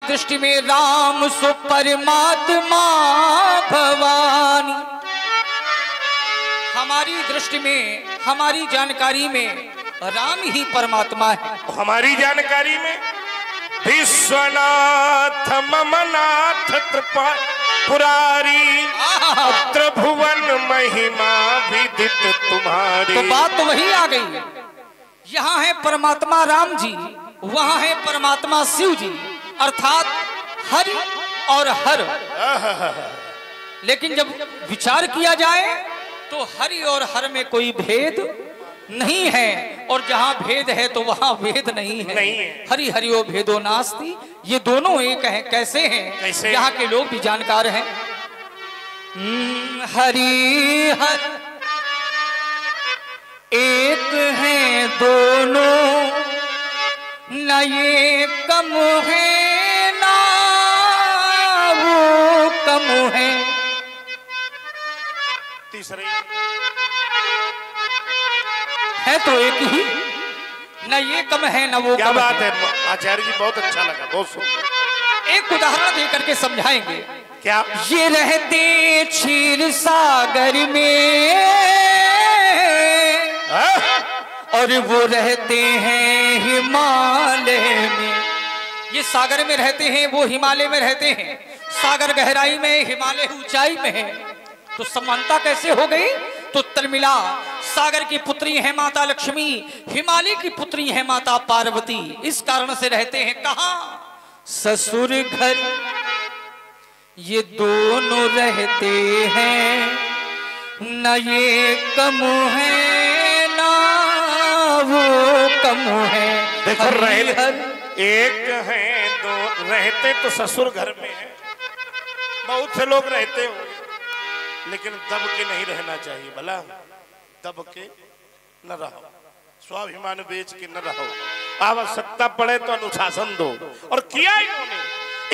दृष्टि में राम सो परमात्मा भवानी। हमारी दृष्टि में, हमारी जानकारी में राम ही परमात्मा है। हमारी जानकारी में विश्वनाथ ममनाथ पुरारी त्रिभुवन महिमा विदित तुम्हारी। तो बात तो वही आ गई। यहाँ है परमात्मा राम जी, वहाँ है परमात्मा शिव जी, अर्थात हरि और हर। लेकिन जब विचार किया जाए तो हरि और हर में कोई भेद नहीं है, और जहाँ भेद है तो वहाँ भेद नहीं है। हरि हरिओ भेदो नास्ति, ये दोनों एक हैं। कैसे हैं? कैसे? यहाँ के लोग भी जानकार हैं। हरि हर एक हैं दोनों, न ये कम है ना वो कम है। तीसरे है तो एक ही, न ये कम है न वो क्या कम बात है आचार्य जी, बहुत अच्छा लगा, बहुत सुंदर। एक उदाहरण दे करके समझाएंगे। क्या? ये रहते क्षीर सागर में और वो रहते हैं हिमालय में। ये सागर में रहते हैं, वो हिमालय में रहते हैं। सागर गहराई में, हिमालय ऊंचाई में है, तो समानता कैसे हो गई? तो तलमिला सागर की पुत्री है माता लक्ष्मी, हिमालय की पुत्री है माता पार्वती। इस कारण से रहते हैं कहाँ? ससुर घर। ये दोनों रहते हैं, न ये कम है ना वो कम है। देखो एक है दो रहते तो ससुर घर में है। बहुत से लोग रहते हो, लेकिन दब के नहीं रहना चाहिए। भला दब के न रहो, स्वाभिमान बेच के न रहो। आवश्यकता पड़े तो अनुशासन दो। और किया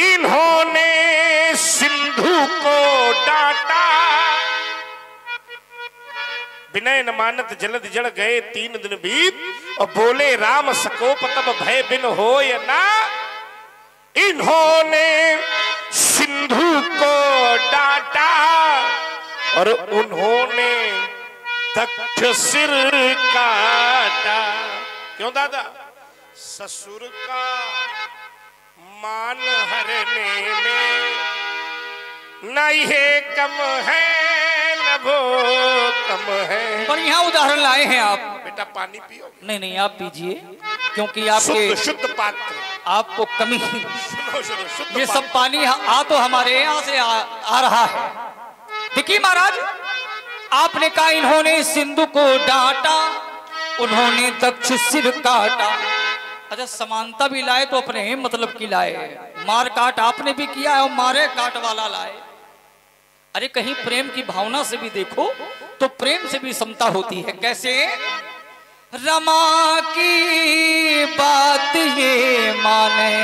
इन्होंने सिंधु को डांटा, विनय न मानत जलद जड़ गए 3 दिन बीत। और बोले राम सकोप तब भय बिन हो या ना। इन्होंने सिंधु को डांटा और उन्होंने दक्ष सिर काटा। क्यों दादा? ससुर का मान हरने में न ये कम है न वो कम है। बढ़िया उदाहरण लाए हैं आप। बेटा पानी पियो। नहीं नहीं, आप पीजिए, क्योंकि आपके शुद्ध पात्र, आपको कमी। शुद्ध ये सब पानी आ तो हमारे यहाँ से आ रहा है। देखिए महाराज, आपने कहा इन्होंने सिंधु को डांटा, उन्होंने दक्ष सिर काटा। अच्छा, समानता भी लाए तो अपने मतलब की लाए। मार काट आपने भी किया है और मारे काट वाला लाए। अरे कहीं प्रेम की भावना से भी देखो तो प्रेम से भी समता होती है। कैसे? रमा की बात ये माने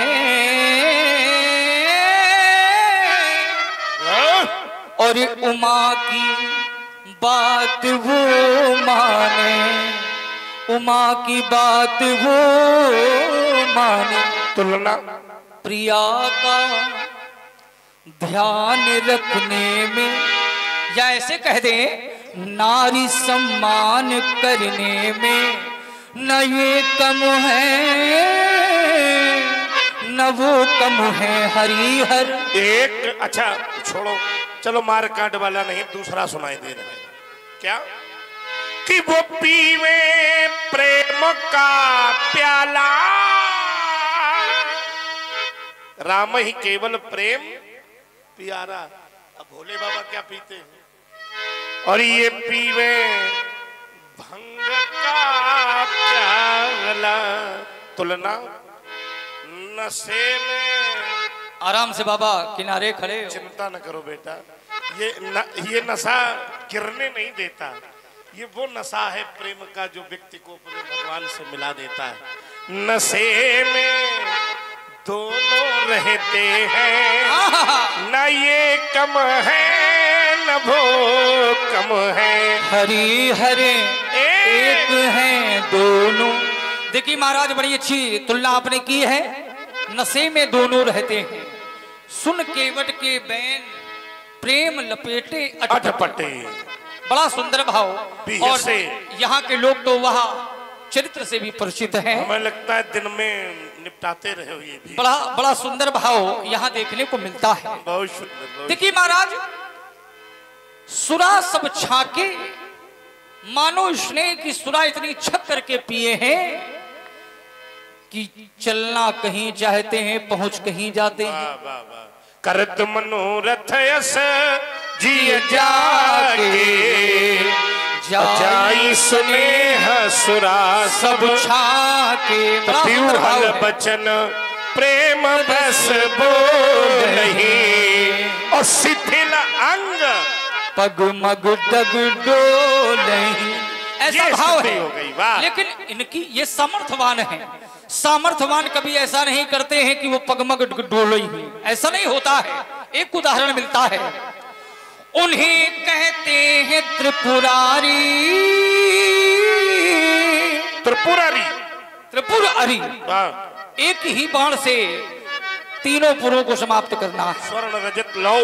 और उमा की बात वो माने, उमा की बात वो माने। तुलना प्रिया का ध्यान रखने में, या ऐसे कह दे नारी सम्मान करने में न ये कम है न वो कम है। हरिहर एक अच्छा छोड़ो, चलो मार काट वाला नहीं, दूसरा सुनाई दे रहा है। क्या? कि वो पीवे प्रेम का प्याला। राम ही केवल प्रेम पियारा। अब भोले बाबा क्या पीते हैं? और ये पीवे भंग का प्याला। तुलना नशे में। आराम से बाबा, किनारे खड़े हो। चिंता न करो बेटा, ये नशा गिरने नहीं देता। ये वो नशा है प्रेम का जो व्यक्ति को अपने भगवान से मिला देता है। नशे में दोनों रहते हैं, न ये कम है न वो कम है। हरि हरे एक हैं दोनों। देखिए महाराज, बड़ी अच्छी तुलना आपने की है। नशे में दोनों रहते हैं। सुन केवट के बैन प्रेम लपेटे अटपटे। बड़ा सुंदर भाव। और से यहाँ के लोग तो वह चरित्र से भी परिचित हैं। हमें लगता है दिन में निपटाते रहे हो ये भी। बड़ा सुंदर भाव यहाँ देखने को मिलता है। बहुत सुंदर। देखिए महाराज, सुरा सब छाके मानो स्नेह की सुरा इतनी छक करके पिए हैं कि चलना कहीं चाहते हैं, पहुंच कहीं जाते हैं। वाह वाह वाह। करत मनोरथ यस जिय जाके जाई स्नेह सुरा सब छाके। प्यूहल बचन प्रेम बस बोलहि और शिथिल अंग पगमग डग डोलहि। ऐसा भाव है। हो गई। वाह। लेकिन इनकी ये सामर्थ्यवान है। सामर्थ्यवान कभी ऐसा नहीं करते हैं कि वो पगमग डोलहि, ऐसा नहीं होता है। एक उदाहरण मिलता है, उन्हें कहते हैं त्रिपुरारी। त्रिपुरारी। त्रिपुरारी। वाह। एक ही बाण से तीनों पुरों को समाप्त करना है। स्वर्ण रजत लौ।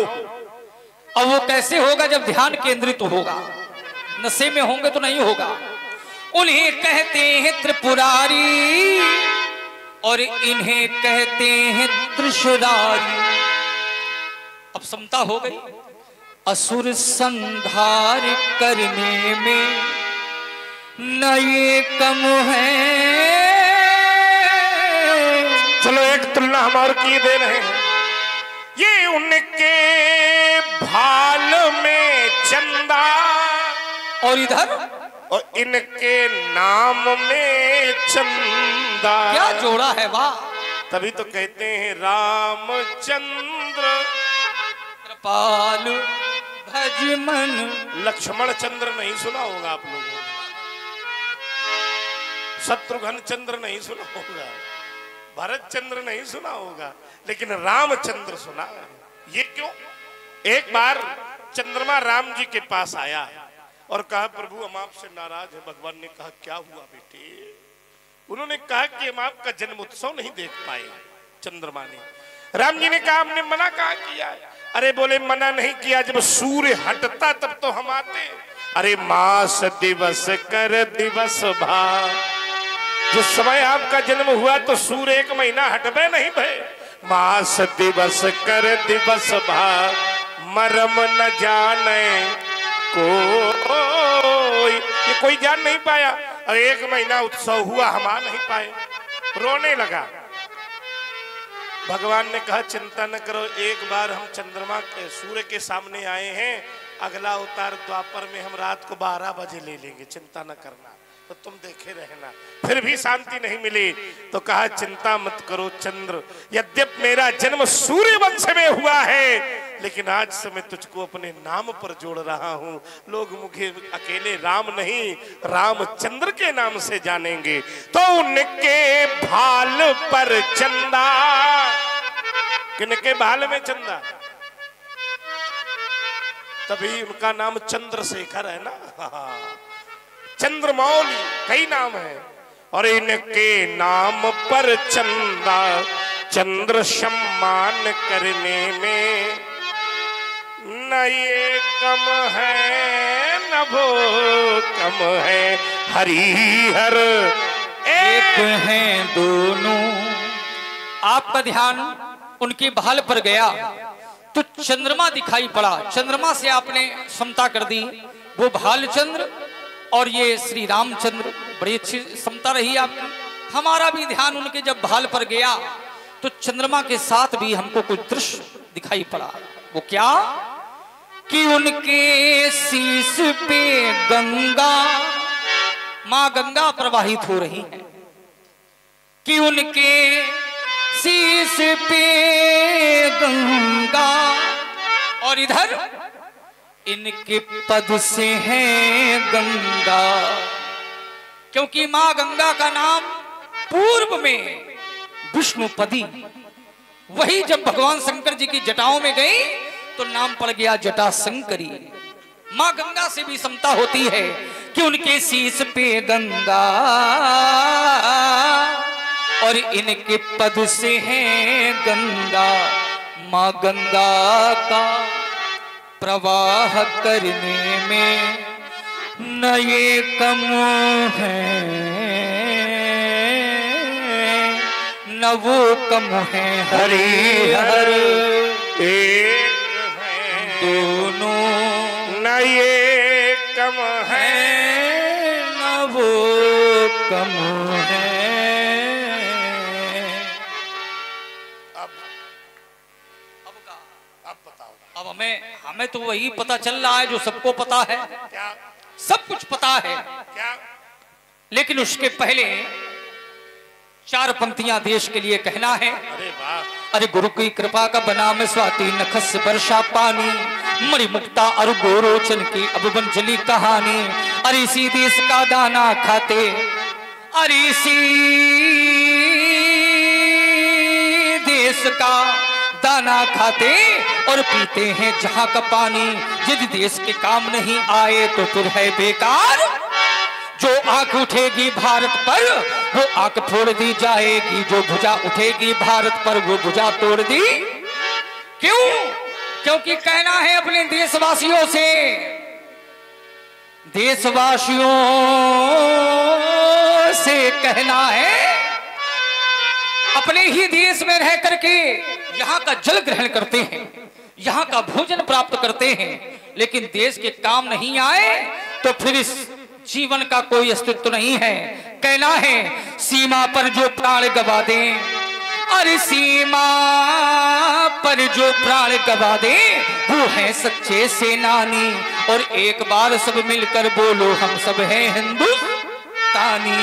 अब वो कैसे होगा जब ध्यान केंद्रित होगा, नशे में होंगे तो नहीं होगा। उन्हें कहते हैं त्रिपुरारी और इन्हें कहते हैं त्रिशुरारी। अब समता हो गई। असुर संहार करने में न ये कम है। चलो एक तुलना हम और किए दे रहे हैं। ये उनके भाल में चंदा और इधर और इनके नाम में चंदा। क्या जोड़ा है वाह। तभी तो कहते हैं रामचंद्र कृपाल भज मन। लक्ष्मण चंद्र नहीं सुना होगा आप लोगों ने, शत्रुघ्न चंद्र नहीं सुना होगा, भरत चंद्र नहीं सुना होगा, लेकिन रामचंद्र सुना। ये क्यों? एक बार चंद्रमा राम जी के पास आया और कहा प्रभु हम आपसे नाराज हैं। भगवान ने कहा क्या हुआ बेटे? उन्होंने कहा कि हम आपका जन्म उत्सव नहीं देख पाए। चंद्रमा ने, राम जी ने कहा आपने मना कहा किया? अरे बोले मना नहीं किया, जब सूर्य हटता तब तो हम आते। अरे मास दिवस कर दिवस भा, जिस समय आपका जन्म हुआ तो सूर्य एक महीना हटबे नहीं भय। मास दिवस कर दिवस भा, मरम न जाने कोई। ये कोई जान नहीं पाया। और एक महीना उत्सव हुआ, हम आ नहीं पाए। रोने लगा। भगवान ने कहा चिंता न करो, एक बार हम चंद्रमा के सूर्य के सामने आए हैं, अगला अवतार द्वापर में हम रात को 12 बजे ले लेंगे, चिंता न करना। तो तुम देखे रहना। फिर भी शांति नहीं मिली तो कहा चिंता मत करो चंद्र, यद्यपि मेरा जन्म सूर्य वंश में हुआ है, लेकिन आज से मैं तुझको अपने नाम पर जोड़ रहा हूं। लोग मुझे अकेले राम नहीं रामचंद्र के नाम से जानेंगे। तो उनके भाल पर चंदा, किनके भाल में चंदा? तभी उनका नाम चंद्रशेखर है ना। चंद्रमौली कई नाम है। और इनके नाम पर चंदा, चंद्र सम्मान करने में न ये कम है न वो कम है। हरिहर एक हैं दोनों। आपका ध्यान उनकी भाल पर गया तो चंद्रमा दिखाई पड़ा। चंद्रमा से आपने समता कर दी। वो भालचंद्र और ये श्री रामचंद्र, बड़ी अच्छी समता रही आपकी। हमारा भी ध्यान उनके जब भाल पर गया तो चंद्रमा के साथ भी हमको कुछ दृश्य दिखाई पड़ा। वो क्या कि उनके शीश पे गंगा, मां गंगा प्रवाहित हो रही है। कि उनके शीश पे गंगा और इधर इनके पद से है गंगा। क्योंकि मां गंगा का नाम पूर्व में विष्णुपदी, वही जब भगवान शंकर जी की जटाओं में गई तो नाम पड़ गया जटा शंकरी। मां गंगा से भी समता होती है कि उनके शीश पे गंगा और इनके पद से है गंगा, माँ गंगा का प्रवाह करने में न ये कम है न वो कम है। हरि हर एक है दोनों न ये कम है न वो कम है। अब बताओ। अब हमें तो वही पता चल रहा है जो सबको पता है। क्या? सब कुछ पता है क्या? लेकिन उसके पहले 4 पंक्तियां देश के लिए कहना है। अरे वाह। अरे गुरु की कृपा का बना में स्वाति नखस वर्षा पानी, मणि मुक्ता और गोरोचन की अब बंचली कहानी। अरे इसी देश का दाना खाते, अरे इसी देश का दाना खाते और पीते हैं जहां का पानी। यदि देश के काम नहीं आए तो फिर है बेकार। जो आंख उठेगी भारत पर वो आंख फोड़ दी जाएगी, जो भुजा उठेगी भारत पर वो भुजा तोड़ दी। क्यों? क्योंकि कहना है अपने देशवासियों से, देशवासियों से कहना है अपने ही देश में रह करके यहाँ का जल ग्रहण करते हैं, यहाँ का भोजन प्राप्त करते हैं, लेकिन देश के काम नहीं आए तो फिर इस जीवन का कोई अस्तित्व नहीं है। कहना है सीमा पर जो प्राण गवा दे, अरे सीमा पर जो प्राण गवा दे वो है सच्चे सेनानी। और एक बार सब मिलकर बोलो हम सब हैं हिंदुस्तानी।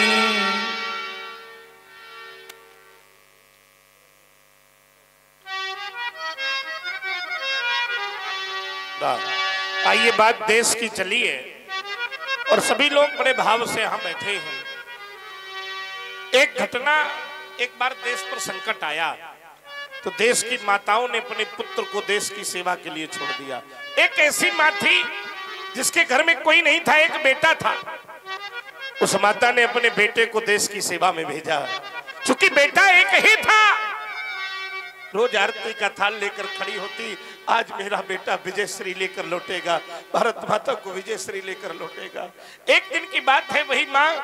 आइए बात देश की चली है और सभी लोग बड़े भाव से यहाँ बैठे हैं। एक घटना, एक बार देश पर संकट आया तो देश की माताओं ने अपने पुत्र को देश की सेवा के लिए छोड़ दिया। एक ऐसी माँ थी जिसके घर में कोई नहीं था, एक बेटा था। उस माता ने अपने बेटे को देश की सेवा में भेजा। चूंकि बेटा एक ही था, रोज आरती का थाल लेकर खड़ी होती, आज मेरा बेटा विजयश्री लेकर लौटेगा, भारत माता को विजयश्री लेकर लौटेगा। एक दिन की बात है, वही माँ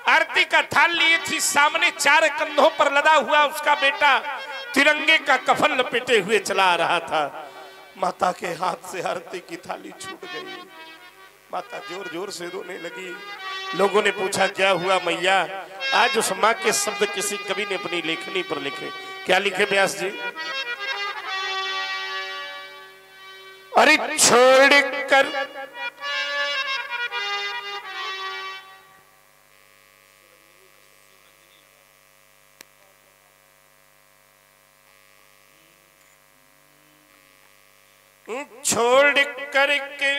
आरती का थाल लिए थी, सामने 4 कंधों पर लदा हुआ उसका बेटा तिरंगे का कफन लपेटे हुए चला आ रहा था। माता के हाथ से आरती की थाली छूट गई। माता जोर जोर से रोने लगी। लोगों ने पूछा क्या हुआ मैया? आज उस माँ के शब्द किसी कवि ने अपनी लेखनी पर लिखे। क्या लिखे व्यास जी? अरे छोड़ कर के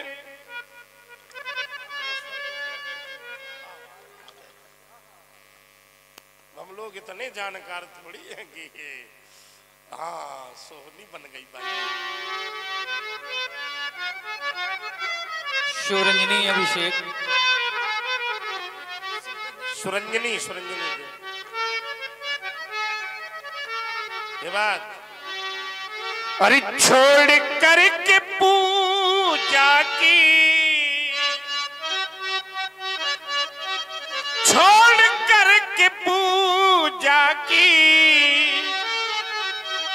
हम लोग इतने जानकार थोड़ी हैं कि हाँ सोहनी बन गई भाई। सुरंजनी अभिषेक, सुरंजनी ये बात। अरे छोड़ करके पूजा की, छोड़ करके पूजा की,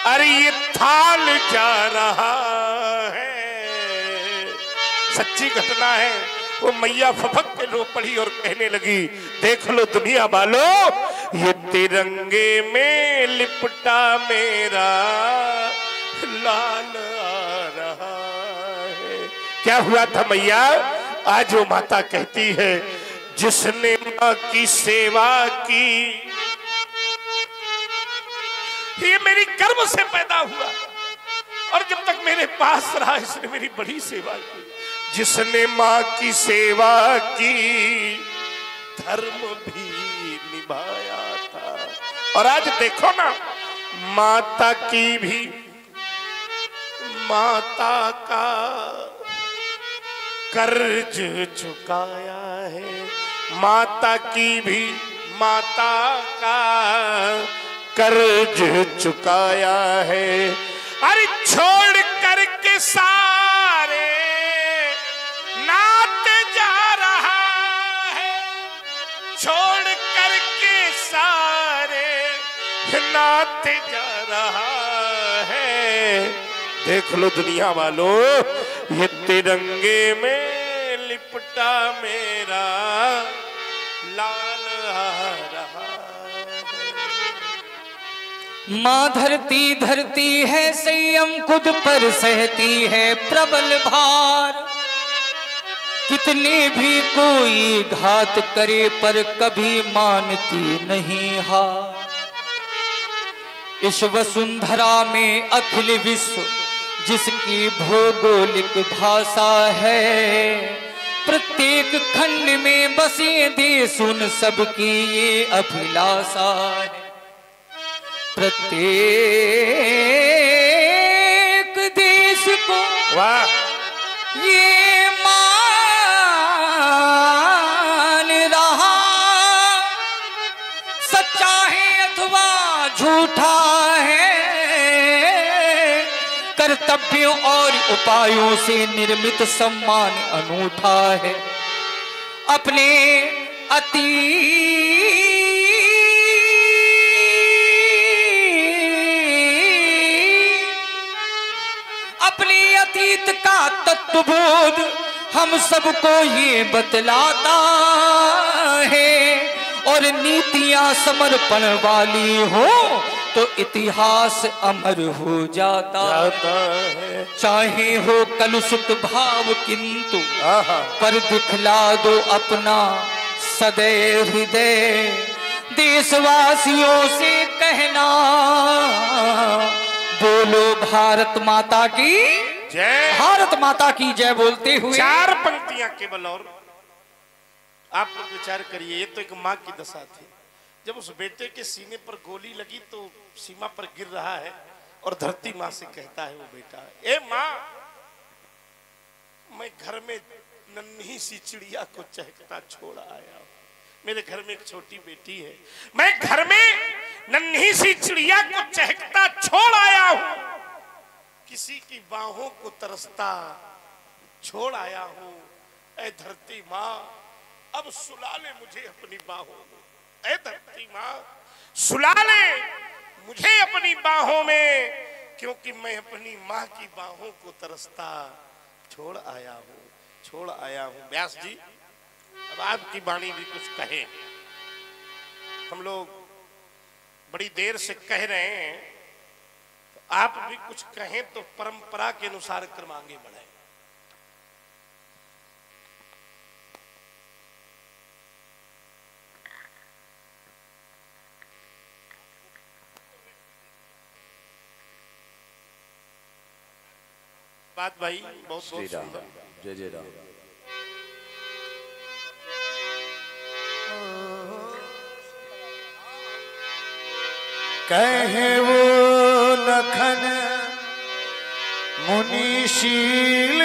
अरे ये थाल जा रहा है। सच्ची घटना है। वो मैया फफक के रो पड़ी और कहने लगी, देख लो दुनिया वालों, ये तिरंगे में लिपटा मेरा लाल आ रहा है। क्या हुआ था मैया? आज वो माता कहती है, जिसने माँ की सेवा की, ये मेरी गर्भ से पैदा हुआ और जब तक मेरे पास रहा इसने मेरी बड़ी सेवा की। जिसने माँ की सेवा की, धर्म भी निभाया था। और आज देखो ना, माता की भी, माता का कर्ज चुकाया है। माता की भी, माता का कर्ज चुकाया है। अरे छोड़ करके सारे नाते जा रहा है, छोड़ करके सारे नाते जा रहा है। देख लो दुनिया वालों, ये तिरंगे में लिपटा मेरा लाल आ रहा है। माँ धरती धरती है संयम खुद पर सहती है प्रबल भार। कितने भी कोई घात करे पर कभी मानती नहीं हार। इस वसुंधरा में अखिल विश्व जिसकी भौगोलिक भाषा है, प्रत्येक खंड में बसे देश उन सबकी ये अभिलाषा है। प्रत्येक देश को वाह ये मान रहा, सच्चा है अथवा झूठा है, कर्तव्यों और उपायों से निर्मित सम्मान अनूठा है। अपने अपने अतीत का तत्वबोध हम सबको ये बतलाता है। और नीतियां समर्पण वाली हो तो इतिहास अमर हो जाता है। चाहे हो कलुषित भाव किंतु पर दिखला दो अपना सदैव हृदय। देशवासियों से कहना बोलो भारत माता की जय, भारत माता की जय बोलते हुए चार पंक्तियां केवल। और आप लोग विचार करिए, ये तो एक माँ की दशा थी। जब उस बेटे के सीने पर गोली लगी तो सीमा पर गिर रहा है और धरती माँ से कहता है वो बेटा, ए माँ, मैं घर में नन्ही सी चिड़िया को चहकता छोड़ आया हूं। मेरे घर में एक छोटी बेटी है, मैं घर में नन्ही सी चिड़िया को चहकता छोड़ आया हूं। किसी की बाहों को तरसता छोड़ आया हूं। ऐ धरती माँ, अब सुला ले मुझे अपनी बाहों में। ऐ धरती माँ, सुला ले मुझे अपनी बाहों में, क्योंकि मैं अपनी माँ की बाहों को तरसता छोड़ आया हूँ, छोड़ आया हूँ। व्यास जी, अब आपकी वाणी भी कुछ कहे। हम लोग बड़ी देर से कह रहे हैं, तो आप भी कुछ कहें तो परंपरा के अनुसार क्रम आगे बढ़े। बात भाई बहुत बहुत सुंदर। जय जय राम। कहे वो लखन मुनिशील